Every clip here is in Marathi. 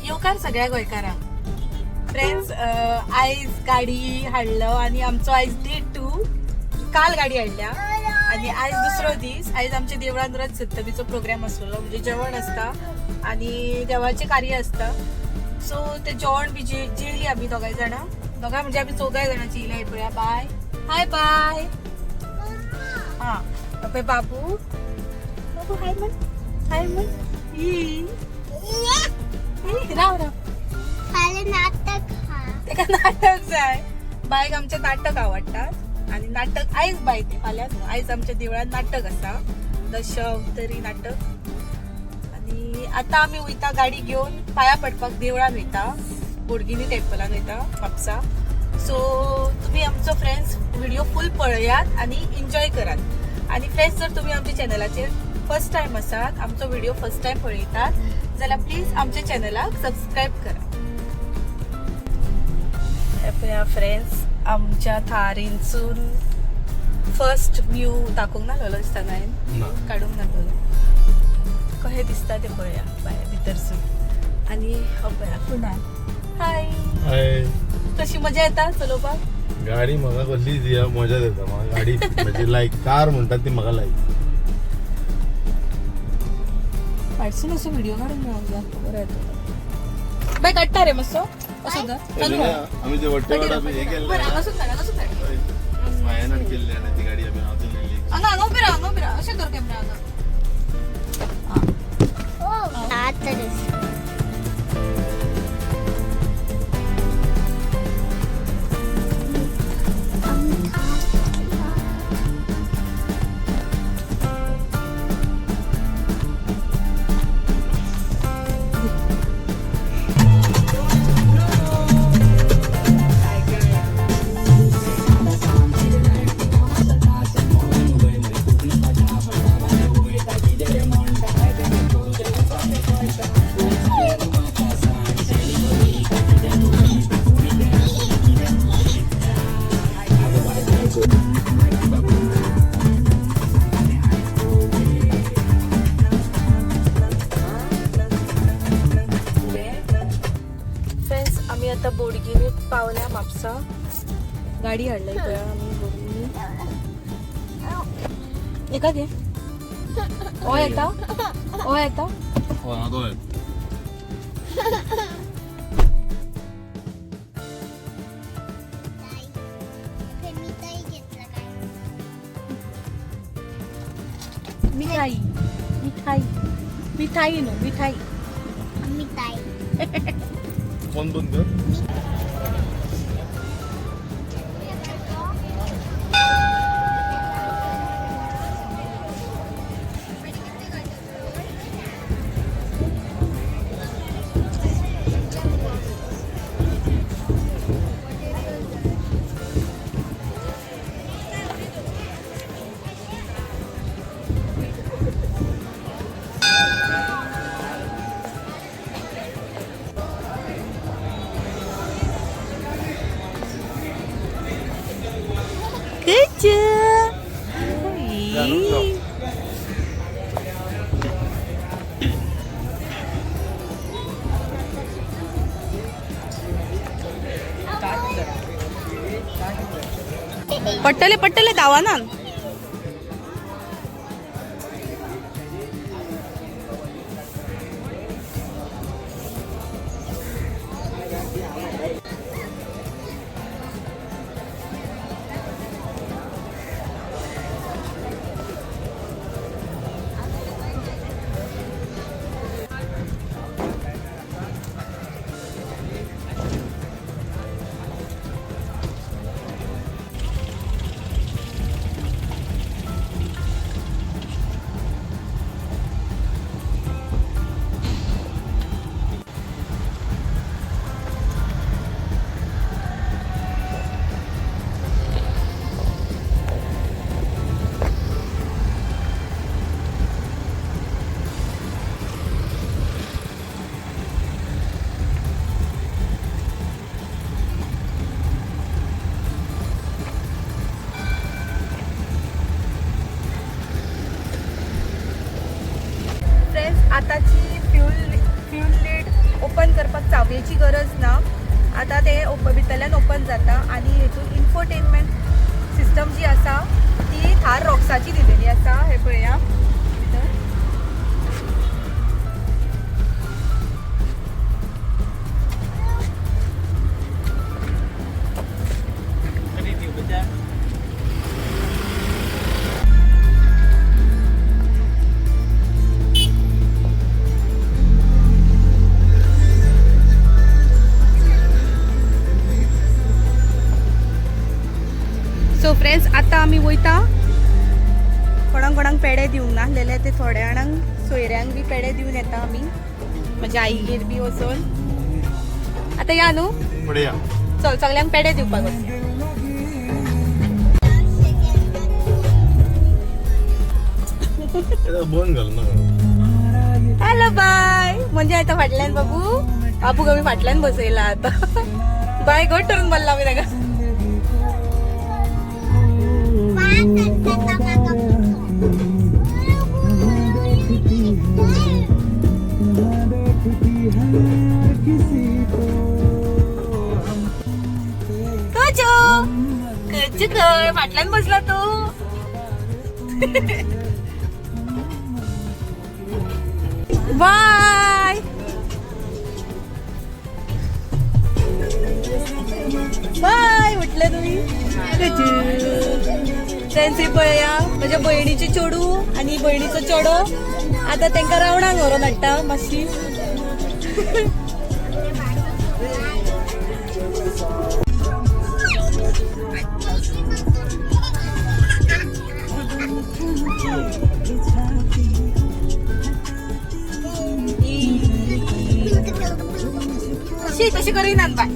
येवकार सगळ्या गोंयकारां फ्रेंड्स, आयज गाडी हाडलो आणि आमचो आयज डे 2. काल गाडी हाडल्या आणि आयज दुसरो दीस. आयज आमच्या देवळान रथ सप्तमीचो प्रोग्राम आसलो, म्हणजे जेवण असता आणि देवाचे कार्य असता. सो ते जेवण बी जेली आम्ही दोगांय जाणां म्हणजे आम्ही 4 जाणां जेयल्या. पळया बाय, हाय बाय. हा पळय बाबू हाय म्हण, हाय म्हण. राव राव तेका नाटक जाय. बायक आमचे नाटक आवडतात आणि नाटक आयज बाय ते फाल्यां आयज आमच्या देवळात नाटक आसा, दशावतरी नाटक. आणि आता आम्ही वयता गाडी घेऊन पाया पडपाक देवळान वयता, बोडगिनी टेम्पलान वयता म्हापसा. सो तुम्ही आमचो फ्रेंड्स व्हिडिओ फुल पळयात आणि एन्जॉय करात. आणि फ्रेंड्स, जर तुम्ही आमच्या चॅनलाचेर फर्स्ट टाइम आसात, आमचो व्हिडिओ फर्स्ट टाइम पळयतात जाल्यार प्लीज आमच्या चॅनलाक सबस्क्राईब करा. पळया फ्रेंड्स, आमच्या थारींसून फर्स्ट व्यू दाखोवंक नासलो दिसता हांवें, काडूंक नासलो. कशें दिसता ते पळया भायर भितरसून. आणि हो पळया कुणाल, हाय. कशी मजा येता चलोवपाक? गाडी म्हाका कसली दिया मजा येता. म्हाका गाडी म्हणजे लायक कार म्हणटात ती म्हाका लायक. फाटसून असो व्हिडिओ काडून मेळोंक जाय. बरो येतो बाय, काडटा रे मातसो. असो आम्ही ते वट्टेवाडा हे केल्ले मायनान केल्ले आनी ती गाडी आमी आजून नेली. हांगा उबी राहा अशें कर कॅमेरा हांगा. आम्ही आता बोडगिनीत पावल्या म्हापसा. गाडी हाडली पळया आम्ही बोडगिनी. एका घे. ओ येता, ओ येता. मिठाई मिठाई मिठाई नो मिठाई मिठाई. फोन बंद कर. पट्टले पट्टले दावाना. भियेची गरज ना. आता ते भितरल्यान ओपन जाता आणि हेतून इन्फोटेनमेंट सिस्टम जी आसा ती थार रॉक्साची दिलेली आसा. हे पळया भितर. सो फ्रेंड्स आता आम्ही वयता. कोणाक पेडे दिवंक नासलेले ते थोड्या जाणांक सोयऱ्यांक बी पेडे दिवन येता आमी. म्हज्या आईगेर बी वचून. आता या न्हू पुढे या. चल सगल्यांक पेडे दिवपाक वचया. बंद घाल ना. Hello bye. म्हणजे आता फाटल्यान बाबू बाबूक आमी फाटल्यान बसयला आता. बाय गो टर्न बोलला आमी ताका. फाटल्यान बसला तो. बाय बाय म्हटलं तुम्ही. त्यांचे पळया माझ्या बहिणीचे चेडू आणि बहिणीचो चेडो आता तांकां रावणाक व्हरोन हाडटा मातशी. तशी करीनात बाय.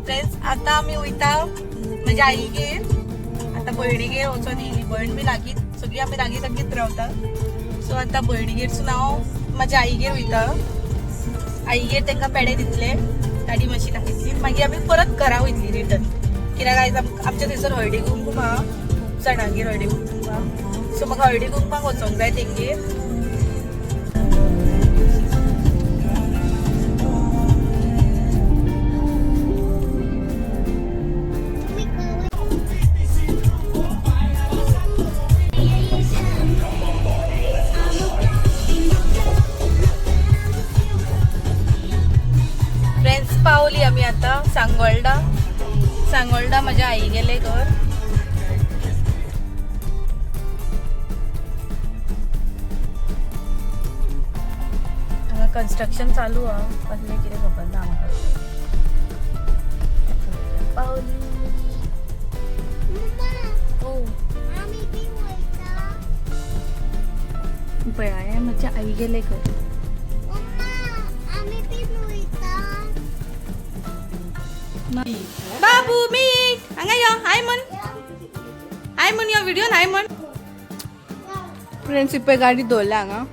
फ्रेंड्स आता आम्ही वयता माझ्या आईगेर. आता भयणीगेर वचून येयली. भयण बी लागीत सगळी आमी लागीत लागीत रावता. सो आता भयणीगेरसून हांव माझ्या आईगेर वयता. आईगेर तांकां पेडे दितले. गाडी मातशी दाखयतली मागीर आमी परत घरा वयतली रिटर्न. कित्याक आयज आमच्या थंयसर हळदी कुंकूम आहा. खूब जाणांगेर हळदी कुंकूम आहा. सो म्हाका हळदी कुंकमाक वचोंक जाय तेंगेर. पावली आम्ही आता सांगोळडा माझ्या आई गेले घर. कन्स्ट्रक्शन चालू हा. कसले कितें खबर ना म्हाका. पावली पळय माझ्या आई गेले घर. बाबू मीठ हांगा यो. हाय म्हण यो व्हिडिओन हाय म्हण. फ्रेंड्स इपय गाडी दवरल्या हांगा.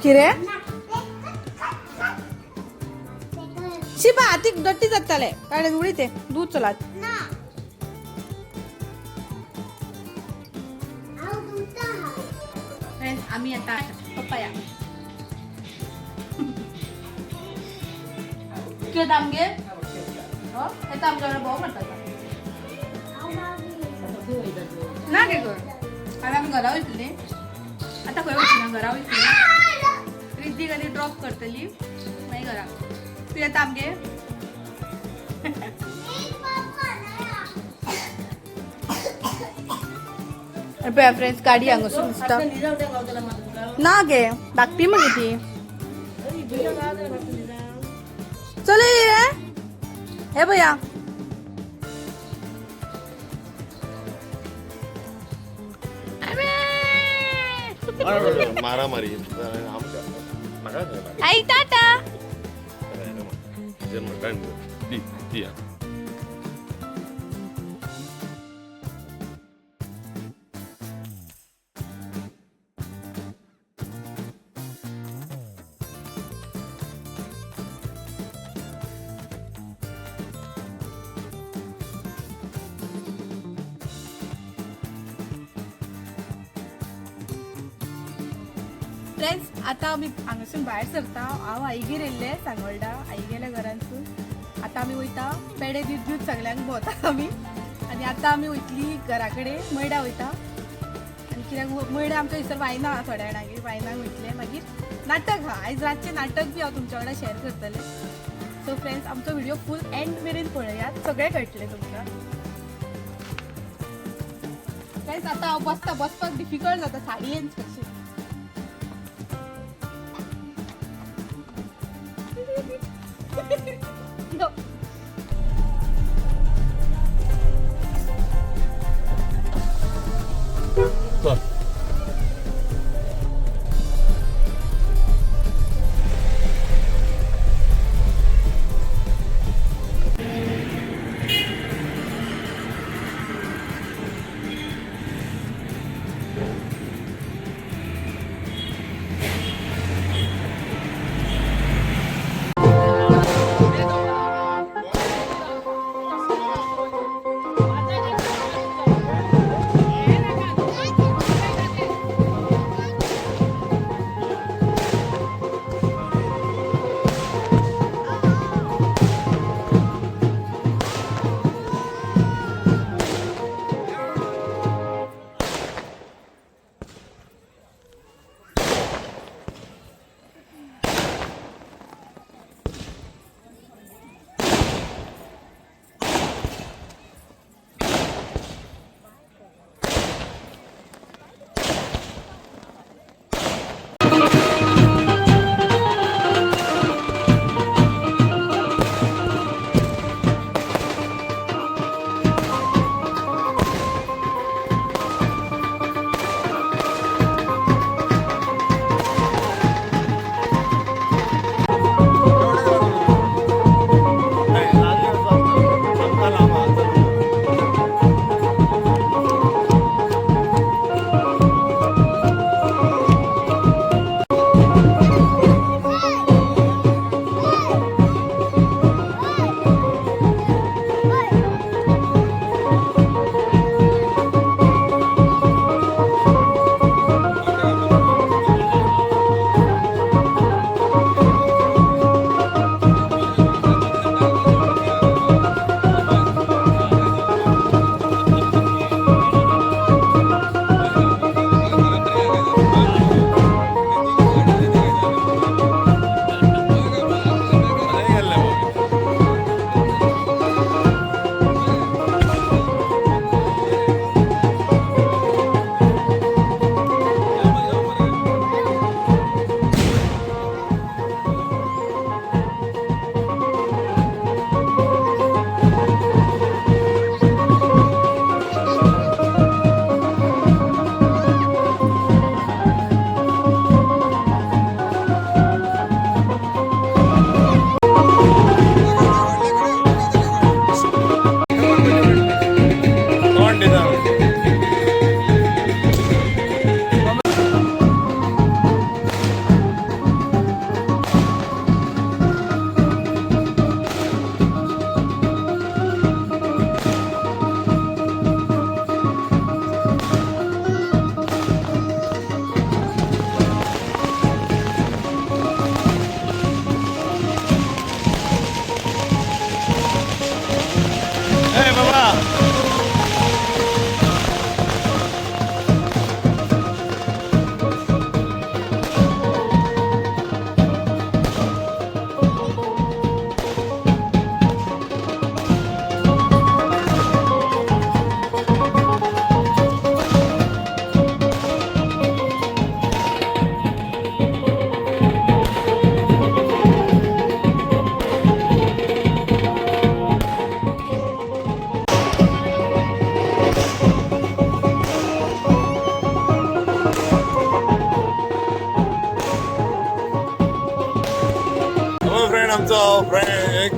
कितें शिबा हातीक दट्टी जाताले. काडे उडी ते दूध चलात. फ्रेंड्स आम्ही आता पप्पाया किती आमगे हे तर आमच्याकडे भाऊ म्हणतात ना गे कर. कारण आम्ही घरा वयतली. आता खंय वयतली ना घरा वयतली. रिद्धी कधी ड्रॉप करतली मागीर घरा. तू येता आमगे. फ्रेंड्स गाडी हांगासून दिसता ना गे. धाकटी मगे ती. चल हे भैया मारामारी. आई टाटा. जन्म काय म्हणतात ती फ्रेंड्स आता आम्ही हांगासून भायर सरता हांव आईगेर येयल्ले सांगोळडा आई गेल्या घरांसून आता आमी वयता पेडे दित दित सगल्यांक भोंवता आमी आनी आतां आमी वयतली घरा कडेन मैडा वयता आनी कित्याक मैडा आमच्या थंयसर वायना थोड्या जाणांगेर वायनाक वयतले मागीर नाटक आहा आयज रातचें नाटक बी हांव तुमच्या वांगडा शेअर करतलें सो फ्रेंड्स आमचो व्हिडिओ फूल एंड मेरेन पळयात सगळें कळटलें तुमकां फ्रेंड्स आतां हांव बसपाक डिफिकल्ट जाता साडयेन कशी No. चल आमचो फ्रेंड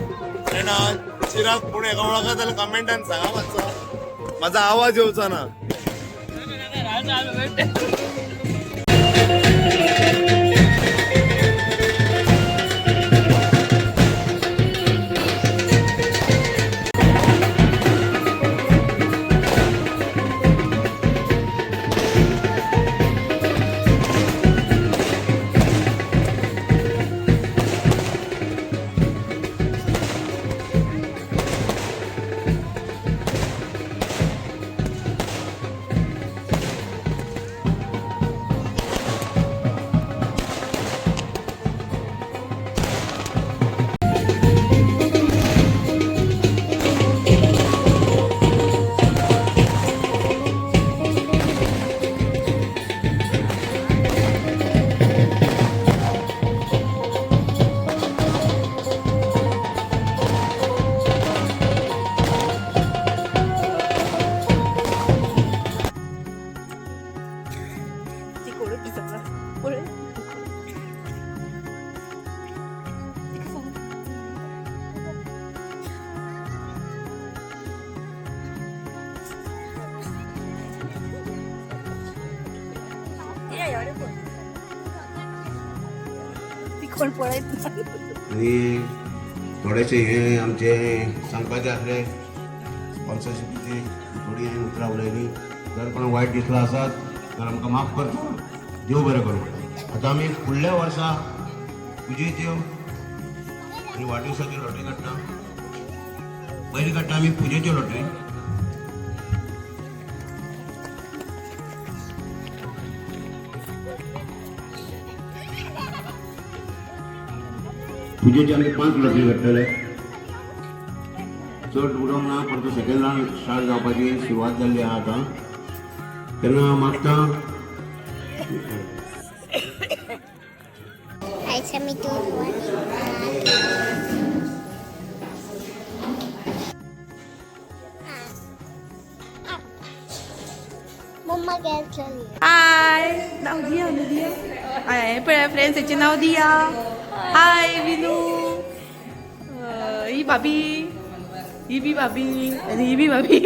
चिराग पुणे वळखा जाल्यार कमेंटान सांगा मातसो माझा आवाज येवचो ना. कोण पळयत आणि थोडेशे हे आमचे सांगपाचे आसले स्पॉन्सरशिपची थोडी हांवें उतरां उलयली. जर कोणाक वायट दिसला आसत तर आमकां माफ करचो. देव बरें करूं. आतां आमी फुडल्या वर्सा पुजेच्यो आनी वाडदिवसाच्यो लॉटरी काडटा. पयलीं काडटा आमी पुजेच्यो लॉटरी. पुजेचे आमी 5 लॉटरी काडटले. चड उडोवंक ना परतू सेकंड राउंड स्टार्ट जावपाची सुरवात जाल्ली आहा आतां. तेन्ना मागता हाय नाव दिया हाय पळय फ्रेंड्स याचे नाव दिया. हाय विनू. ही भाभी ही भी भाभी आणि ही भी भाभी.